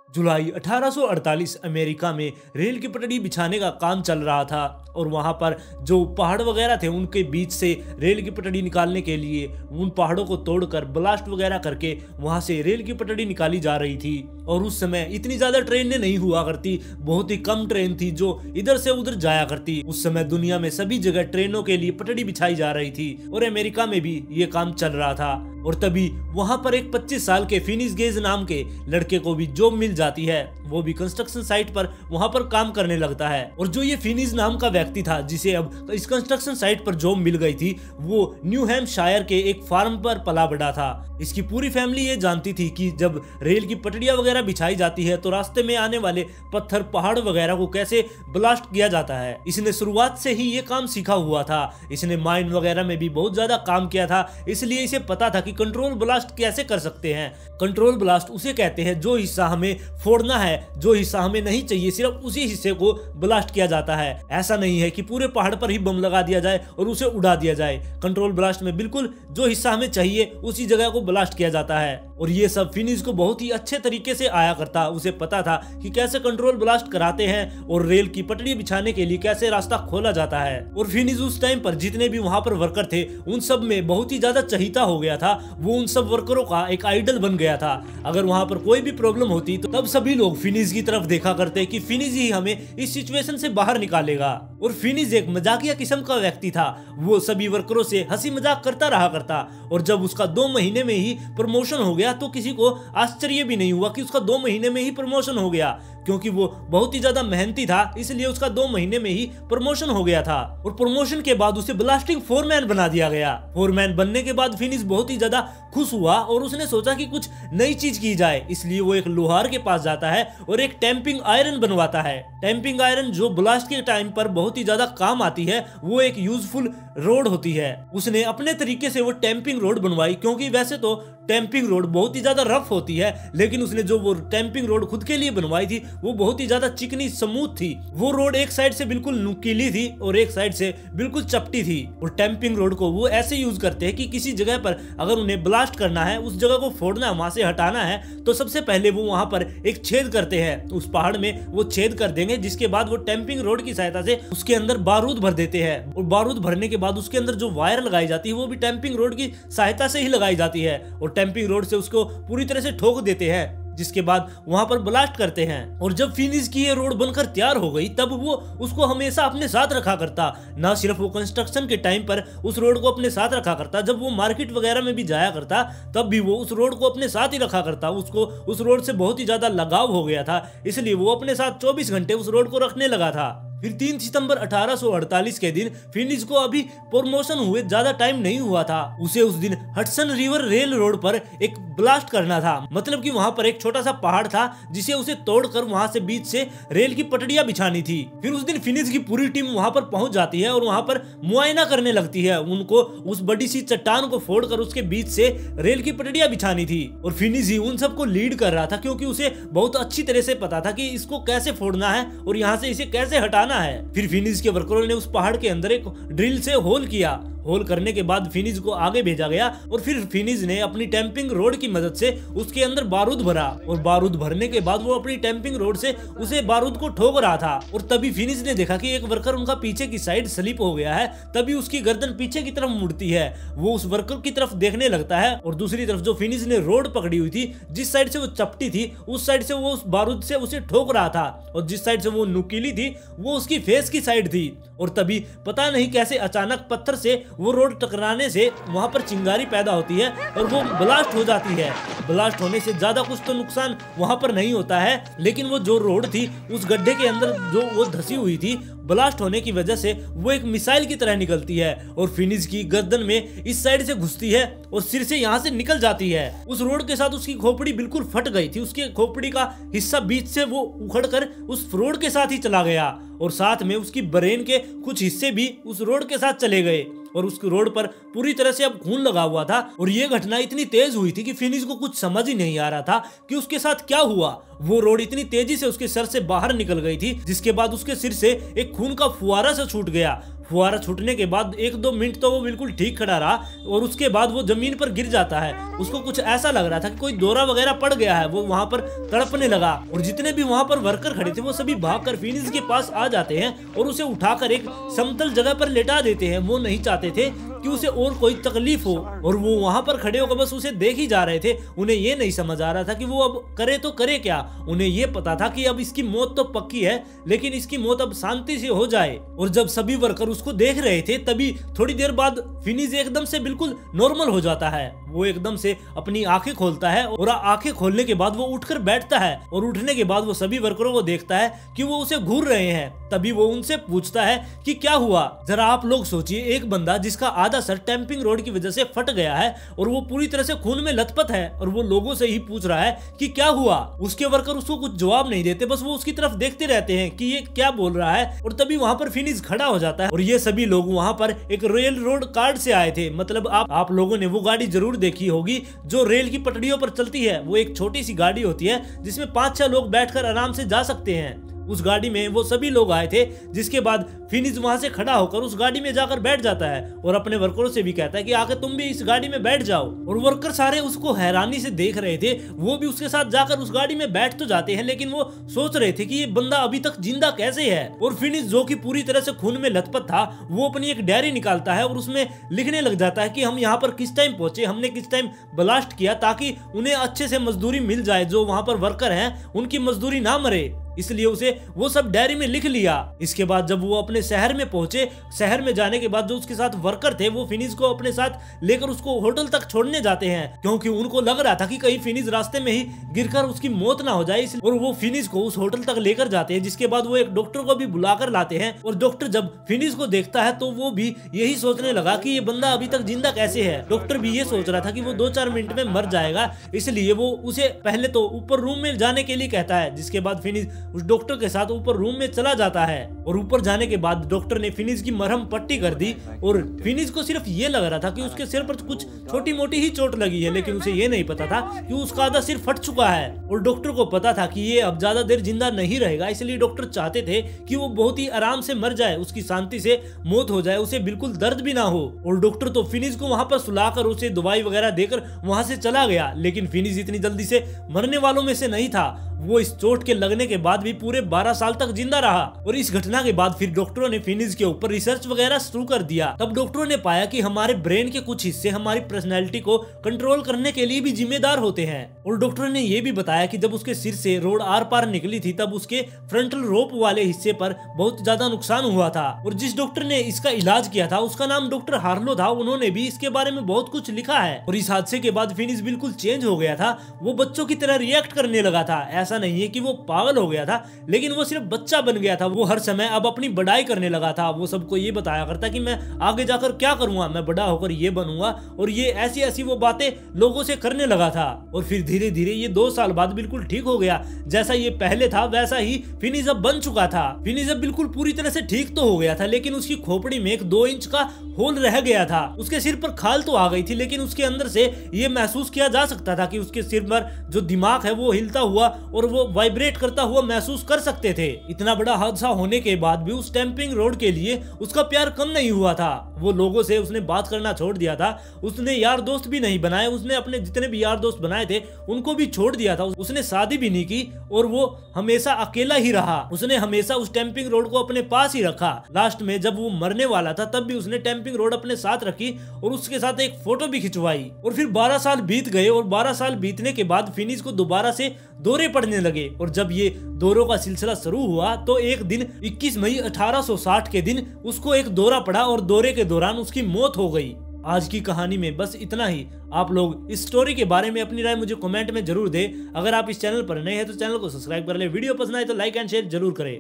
जुलाई 1848 America में rail की पटड़ी बिछाने का काम चल रहा था और वहां पर जो पहाड़ वगैरह थे उनके बीच से रेल की पटड़ी निकालने के लिए उन पहाड़ों को तोड़कर ब्लास्ट वगैरह करके वहां से रेल की पटड़ी निकाली जा रही थी। और उस समय इतनी ज्यादा ट्रेनें नहीं हुआ करती, बहुत ही कम ट्रेन थी जो इधर से उधर जाया करती। उस समय दुनिया में सभी जगह ट्रेनों के लिए पटड़ी बिछाई जा रही थी और अमेरिका में भी ये काम चल रहा था। और तभी वहां पर एक 25 साल के फिनिस गेज नाम के लड़के को भी जॉब मिल जाती है। वो भी कंस्ट्रक्शन साइट पर वहां पर काम करने लगता है। और जो ये फिनिस नाम का व्यक्ति था जिसे अब इस कंस्ट्रक्शन साइट पर जॉब मिल गई थी, वो न्यू हैम्पशायर के एक फार्म पर पला बड़ा था। इसकी पूरी फैमिली ये जानती थी कि जब रेल की पटड़ियां वगैरह बिछाई जाती है तो रास्ते में आने वाले पत्थर पहाड़ वगैरह को कैसे ब्लास्ट किया जाता है। इसने शुरुआत से ही ये काम सीखा हुआ था। इसने माइन वगैरह में भी बहुत ज्यादा काम किया था, इसलिए इसे पता था कि कंट्रोल ब्लास्ट कैसे कर सकते हैं। कंट्रोल ब्लास्ट उसे कहते हैं जो हिस्सा हमें फोड़ना है, जो हिस्सा हमें नहीं चाहिए, सिर्फ उसी हिस्से को ब्लास्ट किया जाता है। ऐसा नहीं है कि पूरे पहाड़ पर ही बम लगा दिया जाए और उसे उड़ा दिया जाए। कंट्रोल ब्लास्ट में बिल्कुल जो हिस्सा हमें चाहिए उसी जगह को ब्लास्ट किया जाता है। और ये सब फिनिस को बहुत ही अच्छे तरीके से आया करता। उसे पता था कि कैसे कंट्रोल ब्लास्ट कराते हैं और रेल की पटड़ी बिछाने के लिए कैसे रास्ता खोला जाता है। और फिनिस उस टाइम पर जितने भी वहां पर वर्कर थे उन सब में बहुत ही ज्यादा चहीता हो गया था। वो उन सब वर्करों का एक आइडल बन गया था। अगर वहां पर कोई भी प्रॉब्लम होती तो तब सभी लोग फिनिस की तरफ देखा करते कि फिनिस ही हमें इस सिचुएशन से बाहर निकालेगा। और फिनिस एक मजाकिया किस्म का व्यक्ति था। वो सभी वर्करों से हंसी मजाक करता रहा करता। और जब उसका 2 महीने में ही प्रमोशन हो गया तो किसी को आश्चर्य भी नहीं हुआ कि उसका 2 महीने में ही प्रमोशन हो गया, क्योंकि वो बहुत ही ज्यादा मेहनती था, इसलिए उसका 2 महीने में ही प्रमोशन हो गया था। और प्रमोशन के बाद उसे ब्लास्टिंग फोरमैन बना दिया गया। फोरमैन बनने के बाद फिनिस बहुत ही ज्यादा खुश हुआ और उसने सोचा कि कुछ नई चीज की जाए, इसलिए वो एक लोहार के पास जाता है और एक टैंपिंग आयरन बनवाता है। टैंपिंग आयरन जो ब्लास्ट के टाइम पर बहुत ही ज्यादा काम आती है, वो एक यूजफुल रोड होती है। उसने अपने तरीके से वो टैंपिंग रोड बनवाई, क्योंकि वैसे तो टैंपिंग रोड बहुत ही ज्यादा रफ होती है, लेकिन उसने जो वो टैंपिंग रोड खुद के लिए बनवाई थी वो बहुत ही ज्यादा चिकनी स्मूथ थी। वो रोड एक साइड से बिल्कुल नुकीली थी और एक साइड से बिल्कुल चपटी थी। और टैंपिंग रोड को वो ऐसे यूज करते हैं कि किसी जगह पर अगर उन्हें ब्लास्ट करना है, उस जगह को फोड़ना है, वहां से हटाना है, तो सबसे पहले वो वहां पर एक छेद करते हैं। उस पहाड़ में वो छेद कर देंगे, जिसके बाद वो टैंपिंग रोड की सहायता से उसके अंदर बारूद भर देते हैं। और बारूद भरने के बाद उसके अंदर जो वायर लगाई जाती है वो भी टैंपिंग रोड की सहायता से ही लगाई जाती है। और टैंपिंग रोड से उसको पूरी तरह से ठोक देते हैं, जिसके बाद वहां पर ब्लास्ट करते हैं। और जब फिनिस की ये रोड बनकर तैयार हो गई तब वो उसको हमेशा अपने साथ रखा करता। ना सिर्फ वो कंस्ट्रक्शन के टाइम पर उस रोड को अपने साथ रखा करता, जब वो मार्केट वगैरह में भी जाया करता तब भी वो उस रोड को अपने साथ ही रखा करता। उसको उस रोड से बहुत ही ज्यादा लगाव हो गया था, इसलिए वो अपने साथ 24 घंटे उस रोड को रखने लगा था। फिर 3 सितंबर 1848 के दिन फिनिस को अभी प्रमोशन हुए ज्यादा टाइम नहीं हुआ था। उसे उस दिन हडसन रिवर रेल रोड पर एक ब्लास्ट करना था। मतलब कि वहां पर एक छोटा सा पहाड़ था जिसे उसे तोड़कर वहां से बीच से रेल की पटड़ियां बिछानी थी। फिर उस दिन फिनिस की पूरी टीम वहां पर पहुंच जाती है और वहां पर मुआयना करने लगती है। उनको उस बड़ी सी चट्टान को फोड़कर उसके बीच से रेल की पटड़ियां बिछानी थी। और फिनिस ही उन सबको लीड कर रहा था, क्योंकि उसे बहुत अच्छी तरह से पता था कि इसको कैसे फोड़ना है और यहाँ से इसे कैसे हटाना है। फिर फिनिस के वर्करों ने उस पहाड़ के अंदर एक ड्रिल से होल किया। होल करने के बाद फिनिस को आगे भेजा गया और फिर फिनिस ने अपनी टैंपिंग रोड की मदद से उसके अंदर बारूद भरा। और बारूद भरने के बाद वो अपनी टैंपिंग रोड से उसे बारूद को ठोक रहा था। और तभी फिनिस ने देखा कि एक वर्कर उनका पीछे की साइड स्लिप हो गया है। तभी उसकी गर्दन पीछे की तरफ मुड़ती है। वो उस वर्कर की तरफ देखने लगता है और दूसरी तरफ जो फिनिस ने रोड पकड़ी हुई थी, जिस साइड से वो चपटी थी उस साइड से वो उस बारूद से उसे ठोक रहा था, और जिस साइड से वो नुकीली थी वो उसकी फेस की साइड थी। और तभी पता नहीं कैसे अचानक पत्थर से वो रोड टकराने से वहां पर चिंगारी पैदा होती है और वो ब्लास्ट हो जाती है। ब्लास्ट होने से ज्यादा कुछ तो नुकसान वहां पर नहीं होता है, लेकिन वो जो रोड थी उस गड्ढे के अंदर जो वो धसी हुई थी, ब्लास्ट होने की वजह से वो एक मिसाइल की तरह निकलती है और फिनिस की गर्दन में इस साइड से घुसती है और सिर से यहाँ से निकल जाती है। उस रोड के साथ उसकी खोपड़ी बिल्कुल फट गई थी। उसके खोपड़ी का हिस्सा बीच से वो उखड़कर उस रोड के साथ ही चला गया और साथ में उसकी ब्रेन के कुछ हिस्से भी उस रोड के साथ चले गए और उस रोड पर पूरी तरह से अब खून लगा हुआ था। और ये घटना इतनी तेज हुई थी कि फिनिस को कुछ समझ ही नहीं आ रहा था कि उसके साथ क्या हुआ। वो रोड इतनी तेजी से उसके सर से बाहर निकल गई थी, जिसके बाद उसके सिर से एक खून का फुहारा सा छूट गया। फुहारा छूटने के बाद 1-2 मिनट तो वो बिल्कुल ठीक खड़ा रहा और उसके बाद वो जमीन पर गिर जाता है। उसको कुछ ऐसा लग रहा था कि कोई दौरा वगैरह पड़ गया है। वो वहाँ पर तड़पने लगा और जितने भी वहाँ पर वर्कर खड़े थे वो सभी भागकर फिनिक्स के पास आ जाते हैं और उसे उठाकर एक समतल जगह पर लेटा देते हैं। वो नहीं चाहते थे कि उसे और कोई तकलीफ हो और वो वहाँ पर खड़े होकर बस उसे देख ही जा रहे थे। उन्हें ये नहीं समझ आ रहा था कि वो अब करे तो करे क्या। उन्हें ये पता था कि अब इसकी मौत तो पक्की है, लेकिन इसकी मौत अब शांति से हो जाए। और जब सभी वर्कर उसको देख रहे थे तभी थोड़ी देर बाद फिनिक्स एकदम से बिल्कुल नॉर्मल हो जाता है। वो एकदम से अपनी आंखें खोलता है और आंखें खोलने के बाद वो उठकर बैठता है और उठने के बाद वो सभी वर्करों को देखता है कि वो उसे घूर रहे हैं। तभी वो उनसे पूछता है कि क्या हुआ। जरा आप लोग सोचिए, एक बंदा जिसका आधा सर टैंपिंग रोड की वजह से फट गया है और वो पूरी तरह से खून में लथपथ है और वो लोगों से ही पूछ रहा है कि क्या हुआ। उसके वर्कर उसको कुछ जवाब नहीं देते, बस वो उसकी तरफ देखते रहते हैं कि ये क्या बोल रहा है। और तभी वहाँ पर फिनिक्स खड़ा हो जाता है और ये सभी लोग वहाँ पर एक रेल रोड कार्ड से आए थे। मतलब आप लोगों ने वो गाड़ी जरूर देखी होगी जो रेल की पटरियों पर चलती है। वो एक छोटी सी गाड़ी होती है जिसमें 5-6 लोग बैठकर आराम से जा सकते हैं। उस गाड़ी में वो सभी लोग आए थे, जिसके बाद फिनिक्स वहां से खड़ा होकर उस गाड़ी में जाकर बैठ जाता है और अपने वर्करों से भी कहता है कि आकर तुम भी इस गाड़ी में बैठ जाओ। और वर्कर सारे उसको हैरानी से देख रहे थे। वो भी उसके साथ जाकर उस गाड़ी में बैठ तो जाते हैं, लेकिन वो सोच रहे थे कि ये बंदा अभी तक जिंदा कैसे है। और फिनिक्स जो कि पूरी तरह से खून में लथपथ था, वो अपनी एक डायरी निकालता है और उसमें लिखने लग जाता है कि हम यहाँ पर किस टाइम पहुंचे, हमने किस टाइम ब्लास्ट किया, ताकि उन्हें अच्छे से मजदूरी मिल जाए। जो वहां पर वर्कर हैं उनकी मजदूरी ना मरे, इसलिए उसे वो सब डायरी में लिख लिया। इसके बाद जब वो अपने शहर में पहुंचे, शहर में जाने के बाद जो उसके साथ वर्कर थे वो फिनिक्स को अपने साथ लेकर उसको होटल तक छोड़ने जाते हैं, क्योंकि उनको लग रहा था कि कहीं फिनिक्स रास्ते में ही गिरकर उसकी मौत ना हो जाए। और वो फिनिक्स को उस होटल तक लेकर जाते हैं, जिसके बाद वो एक डॉक्टर को भी बुलाकर लाते हैं। और डॉक्टर जब फिनिक्स को देखता है तो वो भी यही सोचने लगा कि ये बंदा अभी तक जिंदा कैसे है। डॉक्टर भी ये सोच रहा था कि वो 2-4 मिनट में मर जाएगा, इसलिए वो उसे पहले तो ऊपर रूम में जाने के लिए कहता है। जिसके बाद फिनिक्स उस डॉक्टर के साथ ऊपर रूम में चला जाता है और ऊपर जाने के बाद डॉक्टर ने फिनिक्स की मरहम पट्टी कर दी। और फिनिक्स को सिर्फ ये लग रहा था कि उसके सिर पर कुछ छोटी मोटी ही चोट लगी है, लेकिन उसे ये नहीं पता था कि उसका आधा सिर फट चुका है। और डॉक्टर को पता था कि ये अब ज्यादा देर जिंदा नहीं रहेगा, इसलिए डॉक्टर चाहते थे कि वो बहुत ही आराम से मर जाए, उसकी शांति से मौत हो जाए, उसे बिल्कुल दर्द भी ना हो। और डॉक्टर तो फिनिक्स को वहां पर सुलाकर उसे दवाई वगैरह देकर वहां से चला गया। लेकिन फिनिक्स इतनी जल्दी से मरने वालों में से नहीं था। वो इस चोट के लगने के बाद भी पूरे 12 साल तक जिंदा रहा। और इस घटना के बाद फिर डॉक्टरों ने फिनिक्स के ऊपर रिसर्च वगैरह शुरू कर दिया। तब डॉक्टरों ने पाया कि हमारे ब्रेन के कुछ हिस्से हमारी पर्सनैलिटी को कंट्रोल करने के लिए भी जिम्मेदार होते हैं। और डॉक्टरों ने ये भी बताया कि जब उसके सिर से रोड आर पार निकली थी तब उसके फ्रंटल रोप वाले हिस्से पर बहुत ज्यादा नुकसान हुआ था। और जिस डॉक्टर ने इसका इलाज किया था उसका नाम डॉक्टर हार्लो था। उन्होंने भी इसके बारे में बहुत कुछ लिखा है। और इस हादसे के बाद फिनिक्स बिल्कुल चेंज हो गया था। वो बच्चों की तरह रिएक्ट करने लगा था। ऐसा नहीं है कि वो पागल हो गया था, लेकिन वो सिर्फ बच्चा बन गया था। वो हर समय अब अपनी बड़ाई करने लगा था। वो सबको ये बताया करता कि मैं आगे जाकर क्या करूंगा, मैं बड़ा होकर ये बनूंगा। और ये ऐसी ऐसी वो बातें लोगों से करने लगा था। और फिर धीरे धीरे ये 2 साल बाद बिल्कुल ठीक हो गया। जैसा ये पहले था वैसा ही फिनिक्स अब बन चुका था। फिनिक्स अब बिल्कुल पूरी तरह से ठीक तो हो गया था, लेकिन उसकी खोपड़ी में एक 2 इंच का होल रह गया था। उसके सिर पर खाल तो आ गई थी, लेकिन उसके अंदर से ये महसूस किया जा सकता था कि उसके सिर पर जो दिमाग है वो हिलता हुआ और वो वाइब्रेट करता हुआ महसूस कर सकते थे। इतना बड़ा हादसा होने के बाद भी उस टैंपिंग रोड के लिए उसका प्यार कम नहीं हुआ था। वो लोगों से उसने बात करना छोड़ दिया था। उसने यार दोस्त भी नहीं बनाए। उसने अपने जितने भी यार दोस्त बनाए थे उनको भी छोड़ दिया था। उसने शादी भी नहीं की और वो हमेशा अकेला ही रहा। उसने हमेशा उस टैंपिंग रोड को अपने पास ही रखा। लास्ट में जब वो मरने वाला था तब भी उसने टैंपिंग रोड अपने साथ रखी और उसके साथ एक फोटो भी खिंचवाई। और फिर 12 साल बीत गए और 12 साल बीतने के बाद फिनिक्स को दोबारा से दौरे पड़ने लगे। और जब ये दौरों का सिलसिला शुरू हुआ तो एक दिन 21 मई 1860 के दिन उसको एक दौरा पड़ा और दौरे के दौरान उसकी मौत हो गई। आज की कहानी में बस इतना ही। आप लोग इस स्टोरी के बारे में अपनी राय मुझे कमेंट में जरूर दें। अगर आप इस चैनल पर नए हैं तो चैनल को सब्सक्राइब कर ले। वीडियो पसंद आए तो लाइक एंड शेयर जरूर करें।